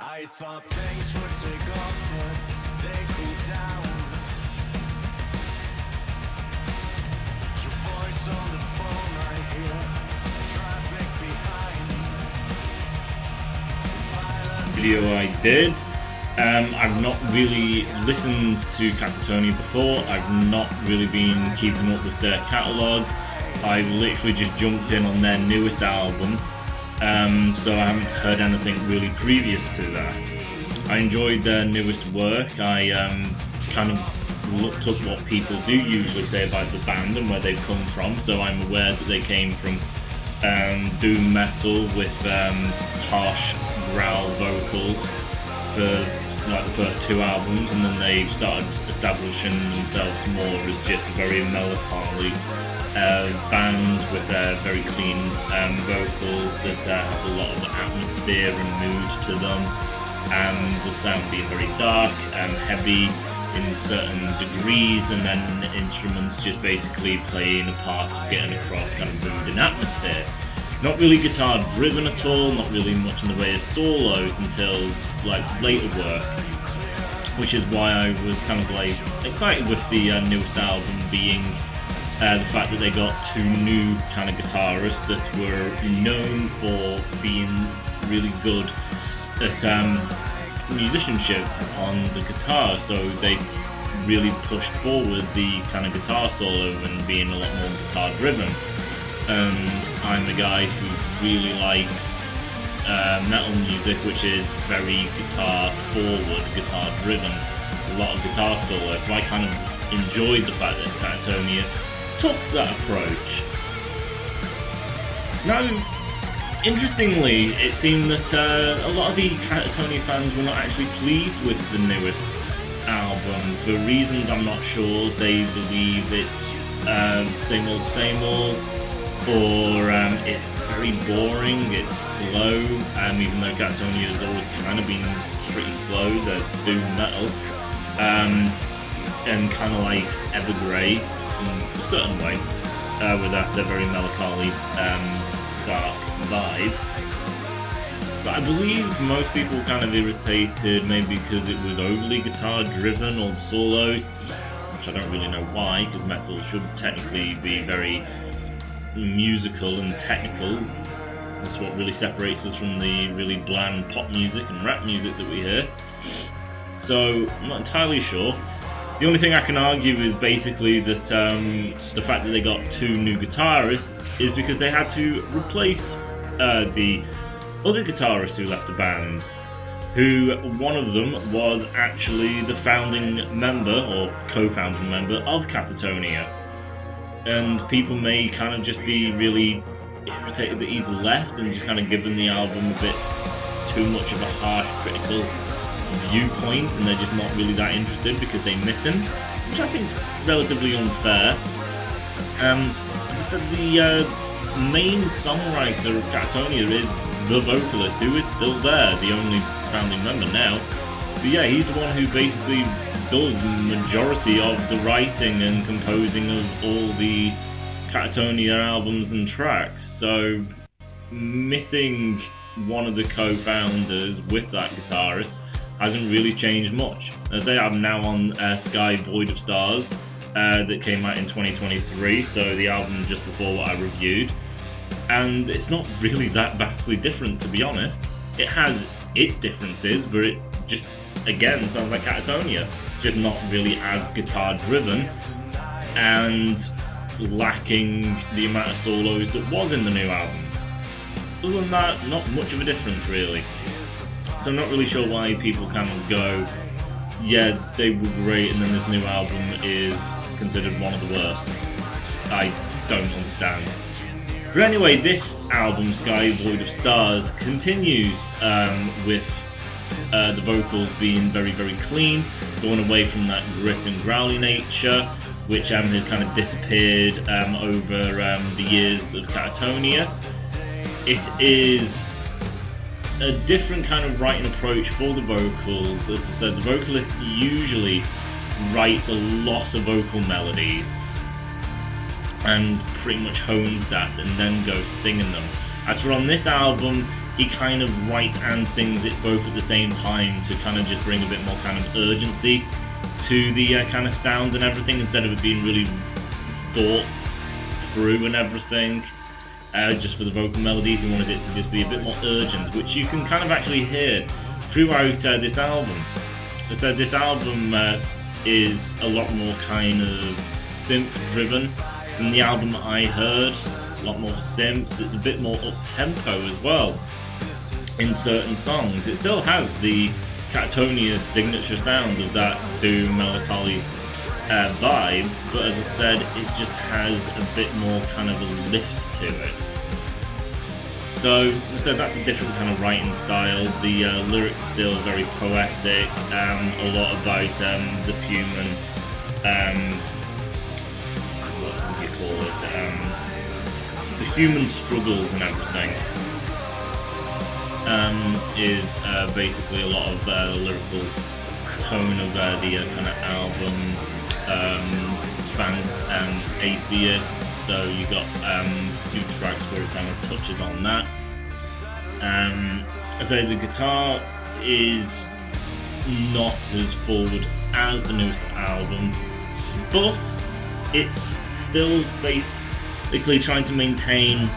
I thought things would take off, but they cooled down. Your voice on the phone, I hear traffic behind. Video I did. I've not really listened to Katatonia before. I've not really been keeping up with their catalogue. I literally just jumped in on their newest album. So I haven't heard anything really previous to that. I enjoyed their newest work. I kind of looked up what people do usually say about the band and where they've come from, so I'm aware that they came from doom metal with harsh growl vocals for like the first two albums, and then they started establishing themselves more as just a very melancholy band with very clean vocals that have a lot of atmosphere and mood to them, and the sound being very dark and heavy in certain degrees, and then instruments just basically playing a part of getting across kind of mood and atmosphere. Not really guitar driven at all, not really much in the way of solos until like later work, which is why I was kind of like excited with the newest album being the fact that they got two new kind of guitarists that were known for being really good at musicianship on the guitar, so they really pushed forward the kind of guitar solo and being a lot more guitar driven. And I'm the guy who really likes metal music, which is very guitar forward, guitar driven, a lot of guitar solos, so I kind of enjoyed the fact that Katatonia took that approach. Now, interestingly, it seemed that a lot of the Katatonia fans were not actually pleased with the newest album for reasons I'm not sure. They believe it's same old, or it's very boring, it's slow, even though Katatonia has always kind of been pretty slow, they're doom metal, and kind of like evergrey in a certain way, with that very melancholy, dark vibe. But I believe most people kind of irritated maybe because it was overly guitar driven, or the solos, which I don't really know why, because metal should technically be very musical and technical. That's what really separates us from the really bland pop music and rap music that we hear. So I'm not entirely sure. The only thing I can argue is basically that the fact that they got two new guitarists is because they had to replace the other guitarist who left the band, who one of them was actually the founding member or co-founding member of Katatonia. And people may kind of just be really irritated that he's left and just kind of given the album a bit too much of a harsh critical viewpoint, and they're just not really that interested because they miss him, which I think is relatively unfair. As I said, the main songwriter of Katatonia is the vocalist, who is still there, the only founding member now. But yeah, he's the one who basically does the majority of the writing and composing of all the Katatonia albums and tracks, so missing one of the co-founders with that guitarist hasn't really changed much. As I say, I'm now on Sky Void of Stars, that came out in 2023, so the album just before what I reviewed, and it's not really that vastly different, to be honest. It has its differences, but it just, again, sounds like Katatonia, just not really as guitar driven, and lacking the amount of solos that was in the new album. Other than that, not much of a difference really. So I'm not really sure why people kind of go, yeah, they were great, and then this new album is considered one of the worst. I don't understand. But anyway, this album, Sky Void of Stars, continues with the vocals being very, very clean, going away from that grit and growly nature, which has kind of disappeared over the years of Katatonia. It is a different kind of writing approach for the vocals. As I said, the vocalist usually writes a lot of vocal melodies and pretty much hones that and then goes singing them. As for on this album, he kind of writes and sings it both at the same time to kind of just bring a bit more kind of urgency to the kind of sound and everything, instead of it being really thought through and everything. Just for the vocal melodies, he wanted it to just be a bit more urgent, which you can kind of actually hear throughout this album. So this album is a lot more kind of synth driven than the album I heard. A lot more synths. It's a bit more up tempo as well in certain songs. It still has the Katatonia signature sound of that doom melancholy vibe, but as I said, it just has a bit more kind of a lift to it. So that's a different kind of writing style. The lyrics are still very poetic, a lot about the human, what do you call it, the human struggles and everything. Is basically a lot of lyrical tone of the kind of album. Band's Atheist, so you got 2 tracks where it kind of touches on that. So the guitar is not as forward as the newest album, but it's still basically trying to maintain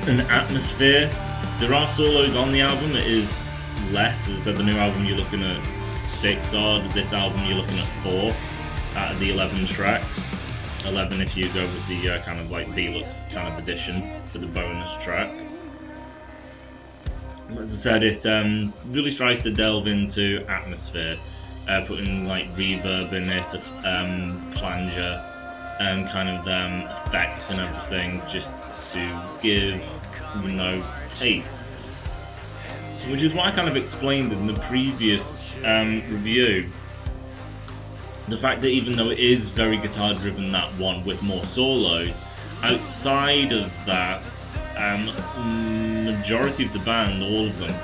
an atmosphere. There are solos on the album, it is less. As I said, the new album you're looking at 6 odd, this album you're looking at 4 out of the 11 tracks. 11 if you go with the kind of like deluxe kind of edition for the bonus track. As I said, it really tries to delve into atmosphere, putting like reverb in it, flanger, and kind of effects and everything, just to give, taste. Which is what I kind of explained in the previous review. The fact that even though it is very guitar driven, that one with more solos, outside of that, majority of the band, all of them,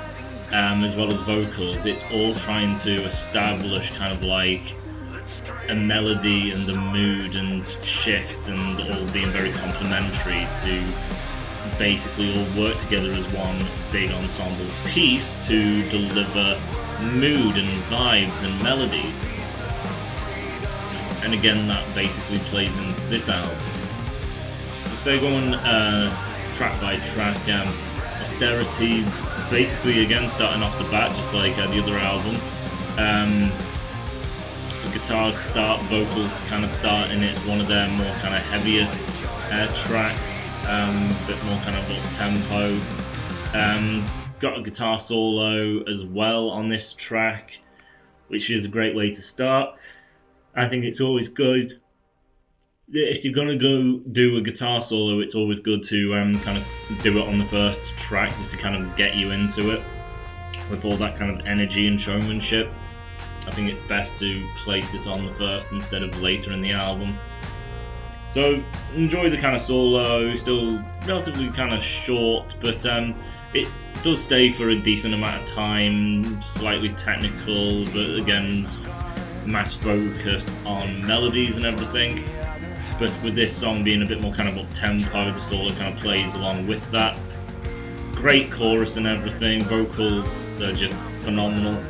as well as vocals, it's all trying to establish kind of like a melody and the mood and shifts, and all being very complementary to basically all work together as one big ensemble piece to deliver mood and vibes and melodies. And again, that basically plays into this album. So going track by track, Austerity, basically again starting off the bat just like the other album. The guitars start, vocals kind of start, and it's one of their more kind of heavier tracks, a bit more kind of up tempo. Got a guitar solo as well on this track, which is a great way to start. I think it's always good. If you're going to go do a guitar solo, it's always good to kind of do it on the first track, just to kind of get you into it with all that kind of energy and showmanship. I think it's best to place it on the first instead of later in the album. So enjoy the kind of solo, still relatively kind of short, but it does stay for a decent amount of time, slightly technical, but again, mass focus on melodies and everything. But with this song being a bit more kind of up tempo, the solo kind of plays along with that. Great chorus and everything, vocals are just phenomenal.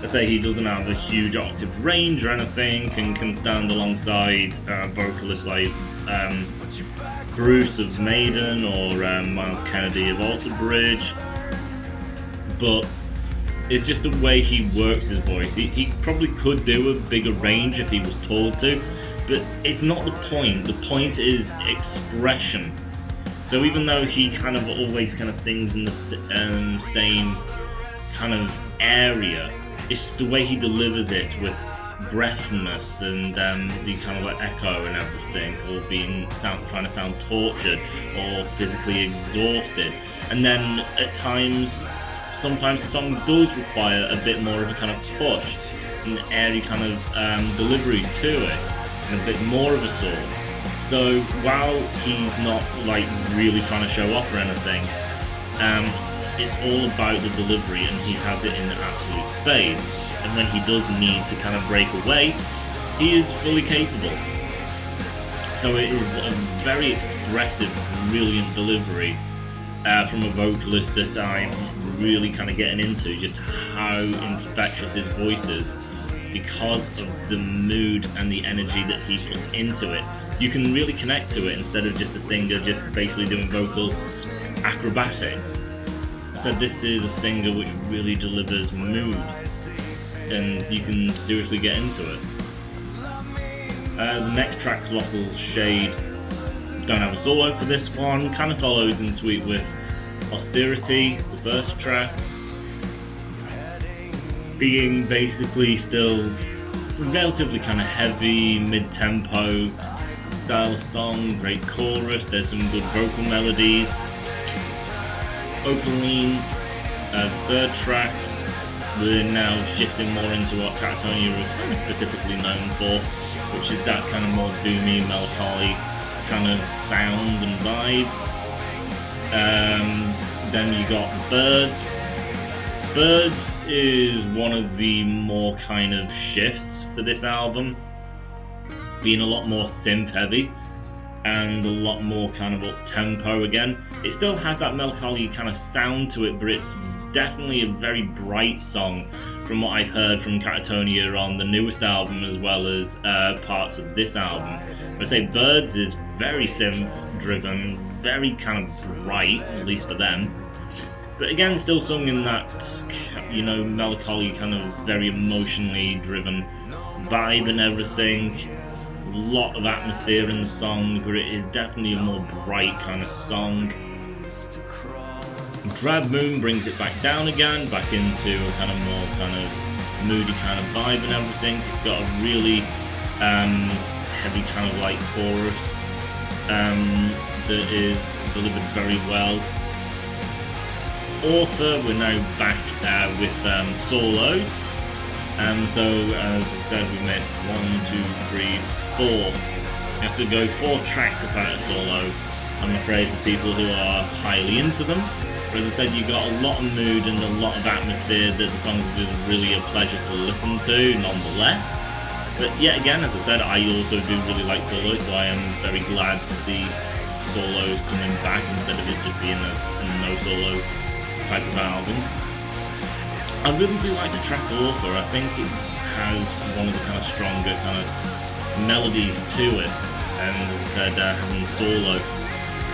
I say he doesn't have a huge octave range or anything, and can stand alongside vocalists like Bruce of Maiden or Miles Kennedy of Alter Bridge. But it's just the way he works his voice. He probably could do a bigger range if he was told to, but it's not the point. The point is expression. So even though he kind of always kind of sings in the same kind of area, it's the way he delivers it with breathlessness and the kind of like echo and everything, or trying to sound tortured or physically exhausted. And then at times, sometimes the song does require a bit more of a kind of push, an airy kind of delivery to it, and a bit more of a soul. So while he's not like really trying to show off or anything, it's all about the delivery, and he has it in absolute spades. And when he does need to kind of break away, he is fully capable. So it is a very expressive, brilliant delivery. from a vocalist that I'm really kind of getting into, just how infectious his voice is because of the mood and the energy that he puts into it. You can really connect to it instead of just a singer just basically doing vocal acrobatics. So this is a singer which really delivers mood, and you can seriously get into it. The next track, Colossal Shade, don't have a solo for this one, kind of follows in suite with Austerity, the first track, being basically still relatively kind of heavy, mid-tempo style song, great chorus, there's some good vocal melodies. Opening, third track, we're now shifting more into what Katatonia is kind of specifically known for, which is that kind of more doomy, melancholy kind of sound and vibe. Then you got Birds. Birds is one of the more kind of shifts for this album, being a lot more synth heavy and a lot more kind of up tempo again. It still has that melancholy kind of sound to it, but it's definitely a very bright song from what I've heard from Katatonia on the newest album as well as parts of this album. I say Birds is very synth driven, very kind of bright, at least for them. But again, still sung in that, you know, melancholy kind of very emotionally driven vibe and everything. A lot of atmosphere in the song, but it is definitely a more bright kind of song. Drab Moon brings it back down again, back into a kind of more kind of moody kind of vibe and everything. It's got a really heavy kind of like chorus that is delivered very well. Author, we're now back with solos. So as I said, we missed 1, 2, 3, 4. You have to go 4 tracks without a solo, I'm afraid, for people who are highly into them. But as I said, you've got a lot of mood and a lot of atmosphere that the songs are just really a pleasure to listen to, nonetheless. But yet again, as I said, I also do really like solos, so I am very glad to see solos coming back instead of it just being a no solo type of album. I really do like the track Author. I think it has one of the kind of stronger kind of melodies to it, and as I said, having the solo,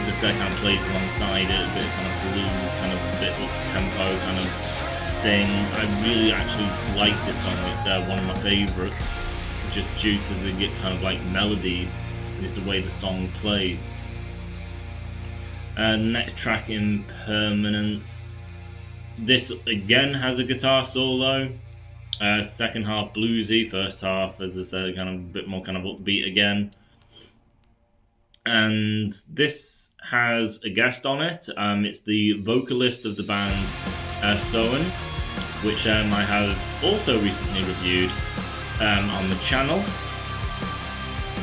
the second kind of plays alongside it, a bit kind of blue, kind of bit up tempo kind of thing. I really actually like this song. It's one of my favourites, just due to the kind of like melodies, just the way the song plays. Next track, Impermanence. This again has a guitar solo. Second half bluesy, first half, as I said, kind of a bit more kind of upbeat again. And this has a guest on it. It's the vocalist of the band, Soen, which I have also recently reviewed on the channel.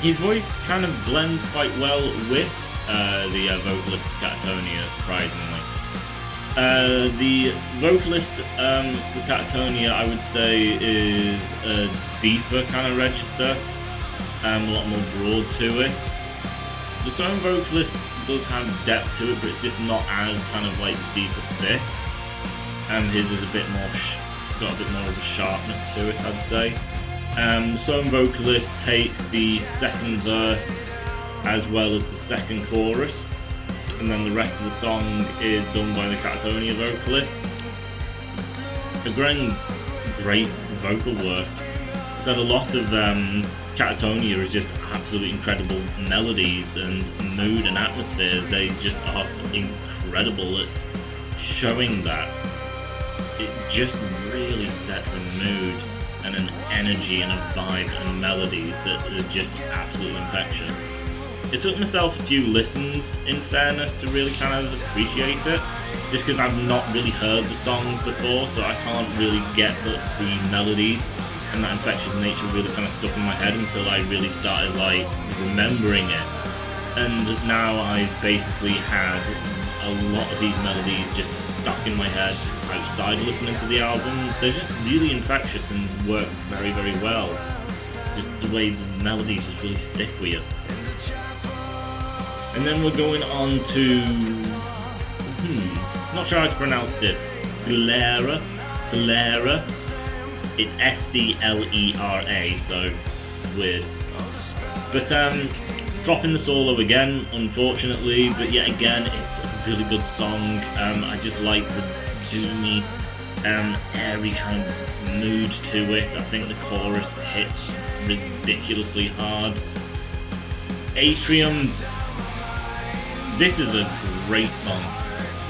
His voice kind of blends quite well with the vocalist of Katatonia, surprisingly. The vocalist for Katatonia, I would say, is a deeper kind of register, a lot more broad to it. The Soen vocalist does have depth to it, but it's just not as kind of like deep or thick. His is a bit more, got a bit more of a sharpness to it, I'd say. The Soen vocalist takes the second verse as well as the second chorus, and then the rest of the song is done by the Katatonia vocalist. Again, great vocal work. It's had a lot of Katatonia is just absolutely incredible melodies and mood and atmosphere. They just are incredible at showing that. It just really sets a mood and an energy and a vibe and melodies that are just absolutely infectious. It took myself a few listens, in fairness, to really kind of appreciate it, just because I've not really heard the songs before, so I can't really get the melodies and that infectious nature really kind of stuck in my head until I really started like remembering it. And now I've basically had a lot of these melodies just stuck in my head outside listening to the album. They're just really infectious and work very, very well. Just the way the melodies just really stick with you. And then we're going on to not sure how to pronounce this. Sclera. It's Sclera, so weird. But dropping the solo again, unfortunately. But yet again, it's a really good song. I just like the doomy, airy kind of mood to it. I think the chorus hits ridiculously hard. Atrium. This is a great song.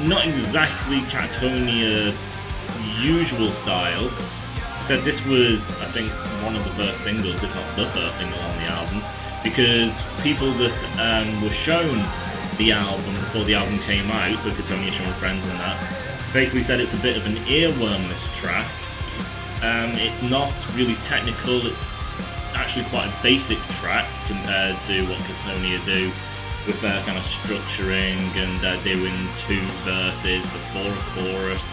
Not exactly Katatonia usual style. I said this was, I think, one of the first singles, if not the first single on the album, because people that were shown the album before the album came out, so Katatonia showing friends and that, basically said it's a bit of an earworm, this track. It's not really technical, it's actually quite a basic track compared to what Katatonia do, with their kind of structuring and doing 2 verses before a chorus.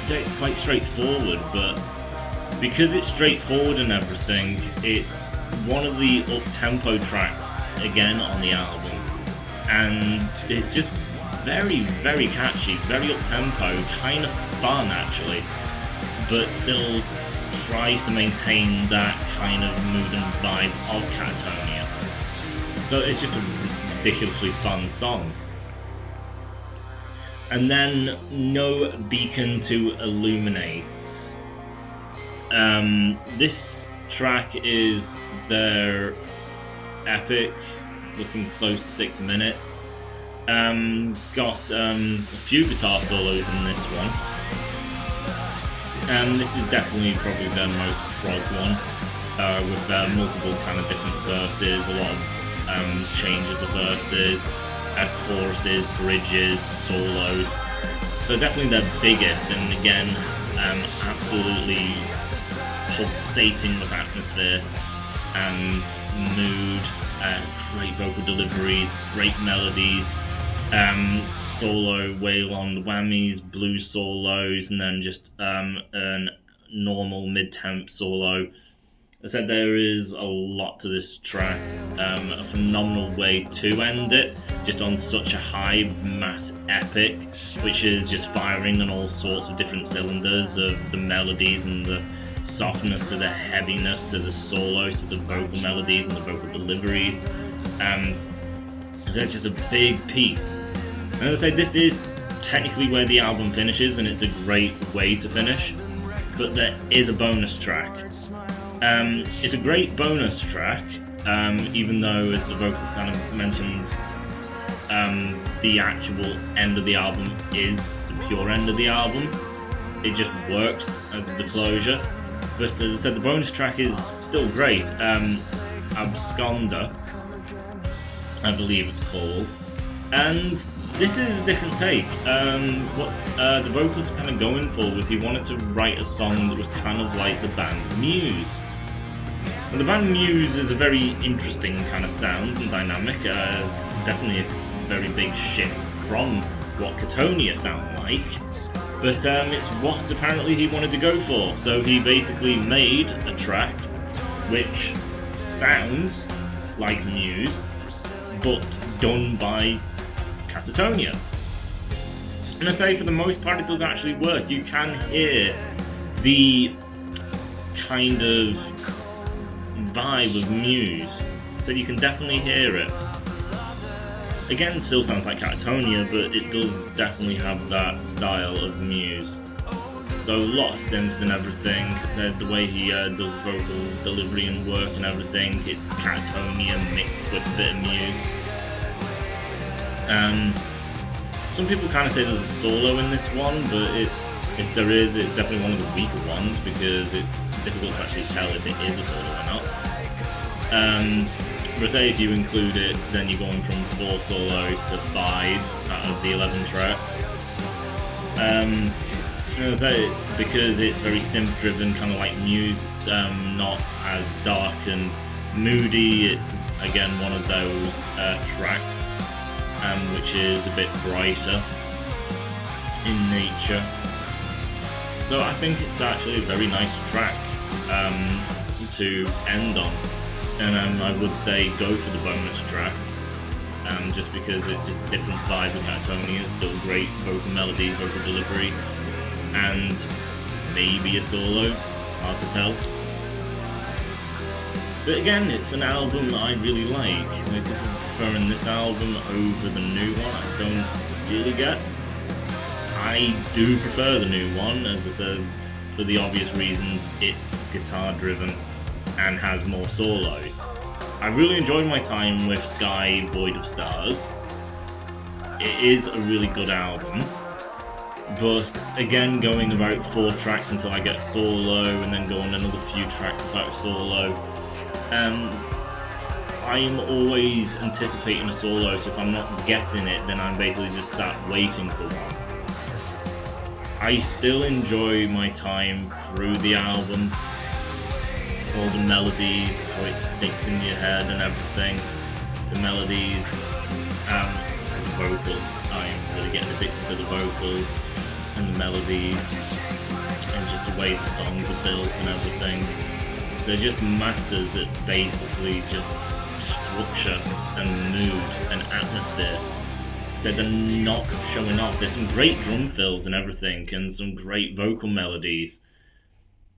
So it's quite straightforward, but because it's straightforward and everything, it's one of the up-tempo tracks again on the album, and it's just very, very catchy, very up-tempo, kind of fun actually, but still tries to maintain that kind of mood and vibe of Katatonia. So it's just a ridiculously fun song. And then No Beacon to Illuminate. This track is their epic, looking close to 6 minutes. Got a few guitar solos in this one. And this is definitely probably their most prog one, with multiple kind of different verses, a lot of changes of verses, choruses, bridges, solos. So definitely their biggest, and again, absolutely pulsating with atmosphere and mood, great vocal deliveries, great melodies, solo wail on the whammies, blues solos, and then just a normal mid-temp solo. I said there is a lot to this track, a phenomenal way to end it, just on such a high mass epic, which is just firing on all sorts of different cylinders of the melodies and the softness to the heaviness to the solos to the vocal melodies and the vocal deliveries. So it's just a big piece. And as I say, this is technically where the album finishes, and it's a great way to finish, but there is a bonus track. It's a great bonus track, even though, as the vocals kind of mentioned, the actual end of the album is the pure end of the album. It just works as the closure. But as I said, the bonus track is still great. Absconder, I believe it's called. And this is a different take. What the vocals were kind of going for was he wanted to write a song that was kind of like the band Muse. And the band Muse is a very interesting kind of sound and dynamic, definitely a very big shift from what Katatonia sound like, but it's what apparently he wanted to go for. So he basically made a track which sounds like Muse, but done by Katatonia. And I say for the most part it does actually work. You can hear the kind of vibe of Muse, so you can definitely hear it. Again, it still sounds like Katatonia, but it does definitely have that style of Muse. So a lot of synths and everything. It says the way he does vocal delivery and work and everything, it's Katatonia mixed with a bit of Muse. Some people kind of say there's a solo in this one, but if there is, it's definitely one of the weaker ones because it's difficult to actually tell if it is a solo or not. But say if you include it, then you're going from 4 solos to 5 out of the 11 tracks. I say because it's very synth driven, kind of like Muse. It's not as dark and moody. It's again one of those tracks which is a bit brighter in nature. So I think it's actually a very nice track to end on, and I would say go for the bonus track. just because it's just a different vibe with Katatonia. It's still great vocal melodies, vocal delivery, and maybe a solo, hard to tell. But again, it's an album that I really like. I'm preferring this album over the new one, I don't really get. I do prefer the new one, as I said, for the obvious reasons. It's guitar driven and has more solos. I really enjoyed my time with Sky Void of Stars. It is a really good album, but again, going about 4 tracks until I get a solo, and then go on another few tracks without a solo. I'm always anticipating a solo, so if I'm not getting it, then I'm basically just sat waiting for one. I still enjoy my time through the album, all the melodies, how it sticks in your head and everything, the melodies, the vocals. I'm really getting addicted to the vocals and the melodies, and just the way the songs are built and everything. They're just masters at basically just structure and mood and atmosphere. So they're not showing off. There's some great drum fills and everything, and some great vocal melodies.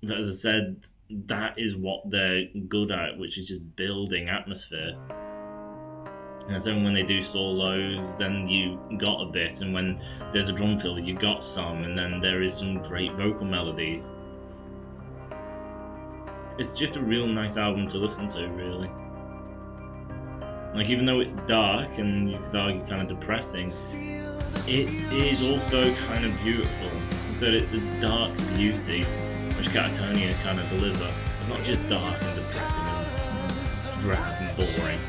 But as I said, that is what they're good at, which is just building atmosphere. And so when they do solos, then you got a bit, and when there's a drum fill, you got some, and then there is some great vocal melodies. It's just a real nice album to listen to, really. Like, even though it's dark and you could argue kind of depressing, it is also kind of beautiful. So it's a dark beauty, which Katatonia kind of deliver. It's not just dark and depressing and drab and boring.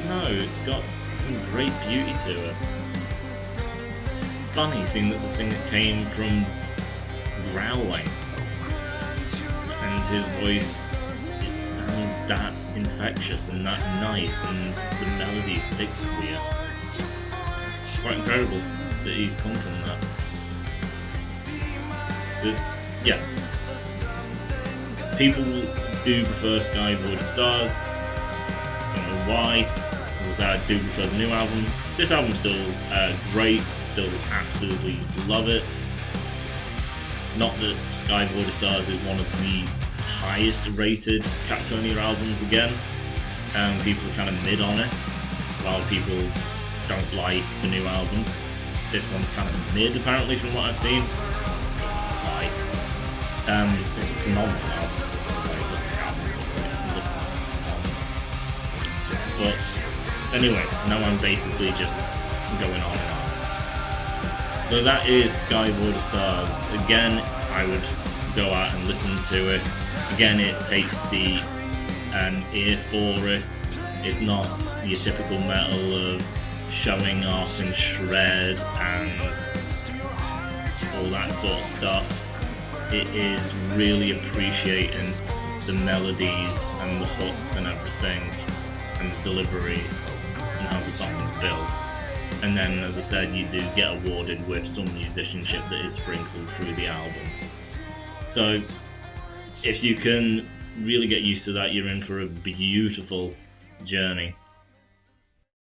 No, it's got some great beauty to it. Funny seeing that the singer came from growling, and his voice, it sounds that infectious and that nice, and the melody sticks with you. It's quite incredible that he's come from that. But yeah, people do prefer Sky Void of Stars. I don't know why. As I said, I do prefer the new album. This album's still great, still absolutely love it. Not that Sky Void of Stars is one of the highest rated Katatonia albums again. People are kind of mid on it, while people don't like the new album. This one's kind of mid apparently from what I've seen. It's a phenomenal album. But anyway, now I'm basically just going on and on. So that is Sky Void of Stars. Again, I would go out and listen to it. Again, it takes the ear for it. It's not your typical metal of showing off and shred and all that sort of stuff. It is really appreciating the melodies and the hooks and everything, and the deliveries, and how the song's built. And then, as I said, you do get awarded with some musicianship that is sprinkled through the album. So, if you can really get used to that, you're in for a beautiful journey.